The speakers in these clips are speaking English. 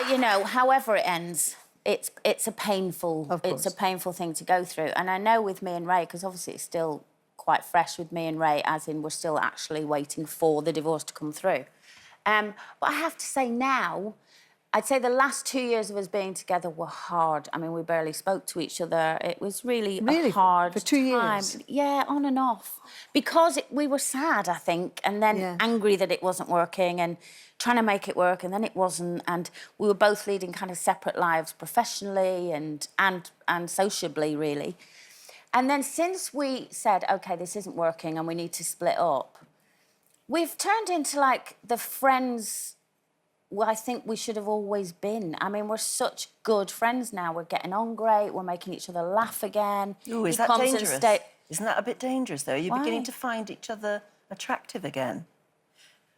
You know, however it ends, it's a painful thing to go through. And I know with me and Ray, because obviously it's still quite fresh with me and Ray, as in we're still actually waiting for the divorce to come through. But I have to say now, I'd say the last 2 years of us being together were hard. I mean, we barely spoke to each other. It was really a hard for 2 years? Time. Yeah, on and off. Because we were sad, I think, and then angry that it wasn't working and trying to make it work, and then it wasn't. And we were both leading kind of separate lives professionally and sociably, really. And then since we said, OK, this isn't working and we need to split up, we've turned into, like, the friends I think we should have always been. I mean, we're such good friends now. We're getting on great. We're making each other laugh again. Ooh, is that dangerous? Isn't that a bit dangerous, though? You're beginning to find each other attractive again.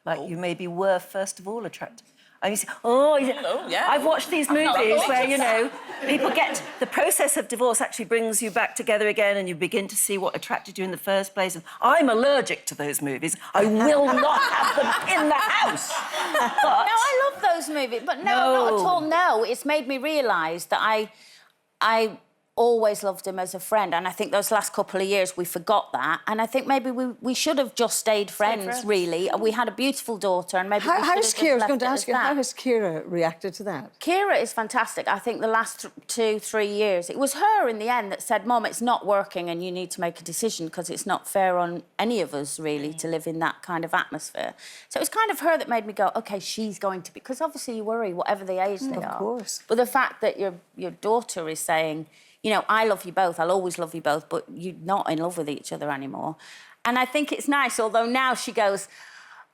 Like you maybe were, first of all, attractive. Yeah. I've watched these movies where, you know, people get... The process of divorce actually brings you back together again and you begin to see what attracted you in the first place. And I'm allergic to those movies. I will not have them in the house. But... No, I love those movies, but no, not at all, no. It's made me realise that I always loved him as a friend, and I think those last couple of years we forgot that, and I think maybe we should have just stayed friends, really. We had a beautiful daughter, and maybe how has Ciara reacted to that? Ciara is fantastic. I think the last 2-3 years, it was her in the end that said, Mum, it's not working and you need to make a decision because it's not fair on any of us, really, to live in that kind of atmosphere. So it was kind of her that made me go, OK, she's going to be... Because obviously you worry, whatever the age they are. Of course. But the fact that your daughter is saying... You know, I love you both, I'll always love you both, but you're not in love with each other anymore. And I think it's nice, although now she goes,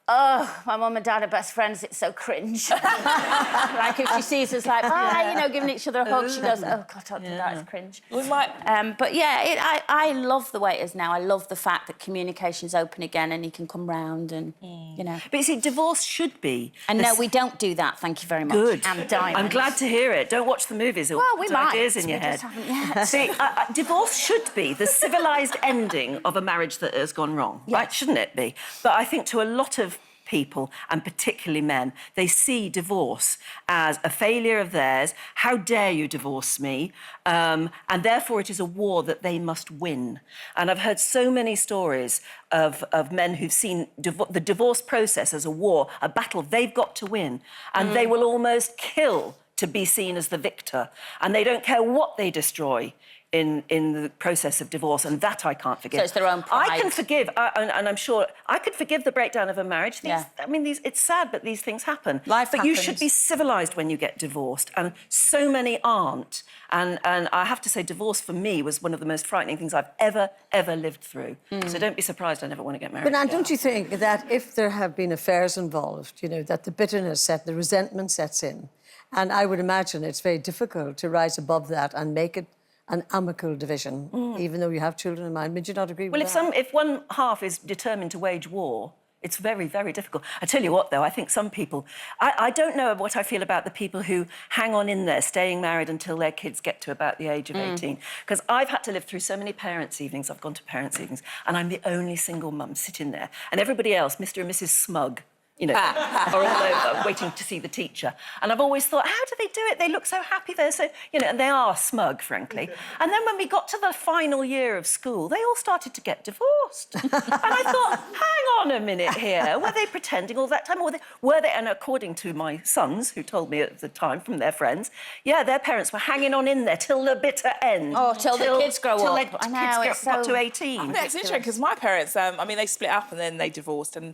oh, my mum and dad are best friends, it's so cringe. Like, if she sees us, like, bye, you know, giving each other a hug, she goes, oh, God, don't do that, it's cringe. We might... But, yeah, I love the way it is now. I love the fact that communication's open again and he can come round and, you know... But, you see, divorce should be... And no, we don't do that, thank you very much. Good. And diamonds. I'm glad to hear it. Don't watch the movies. Well, we might. Ideas in your head. Yeah. See, divorce should be the civilised ending of a marriage that has gone wrong, right? Shouldn't it be? But I think to a lot of people, and particularly men, they see divorce as a failure of theirs. How dare you divorce me? And therefore it is a war that they must win. And I've heard so many stories of men who've seen the divorce process as a war, a battle they've got to win, and they will almost kill to be seen as the victor. And they don't care what they destroy in the process of divorce, and that I can't forgive. So it's their own pride. I can forgive, and I'm sure I could forgive the breakdown of a marriage. I mean, it's sad, but these things happen. Life but happens. You should be civilised when you get divorced, and so many aren't. And I have to say, divorce for me was one of the most frightening things I've ever lived through. So don't be surprised I never want to get married. But Anne, don't you think that if there have been affairs involved, you know, that the bitterness the resentment sets in, and I would imagine it's very difficult to rise above that and make it an amicable division, even though you have children in mind. Would you not agree with that? Well, if one half is determined to wage war, it's very, very difficult. I tell you what, though, I think some people... I don't know what I feel about the people who hang on in there, staying married until their kids get to about the age of 18. Because I've had to live through so many parents' evenings. I've gone to parents' evenings, and I'm the only single mum sitting there. And everybody else, Mr and Mrs Smug, you know, are all over waiting to see the teacher. And I've always thought, how do they do it? They look so happy. They're so, you know, and they are smug, frankly. And then when we got to the final year of school, they all started to get divorced. And I thought, hang on a minute here. Were they pretending all that time? Or were they? And according to my sons, who told me at the time from their friends, yeah, their parents were hanging on in there till the bitter end. Oh, till the kids grow up. Till the kids got to 18. I think it's interesting because my parents, I mean, they split up and then they divorced. And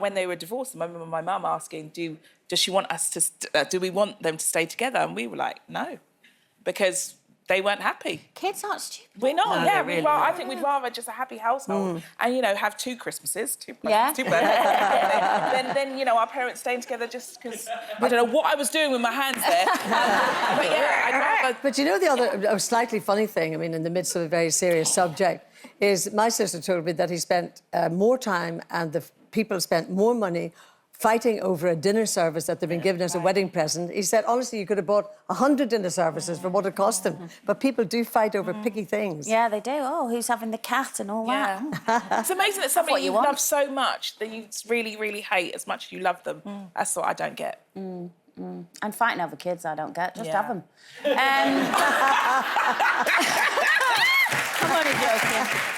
when they were divorced, I remember my mum asking, does she want us to... do we want them to stay together? And we were like, no, because they weren't happy. Kids aren't stupid. We're not, no, yeah. Really I think we'd rather just a happy household and, you know, have 2 Christmases, 2 birthdays, then, you know, our parents staying together just because... I don't know what I was doing with my hands there. But, yeah, I'd rather... But you know the other slightly funny thing, I mean, in the midst of a very serious subject, is my sister told me that he spent more time and the people spent more money fighting over a dinner service that they'd been given as a wedding present. He said, honestly, you could have bought 100 dinner services for what it cost them. But people do fight over picky things. Yeah, they do. Oh, who's having the cat and all that. It's amazing that somebody you want. love so much that you really, really hate as much as you love them. That's what I don't get. And fighting over kids, I don't get. Just Yeah. have them. Come on, you're joking.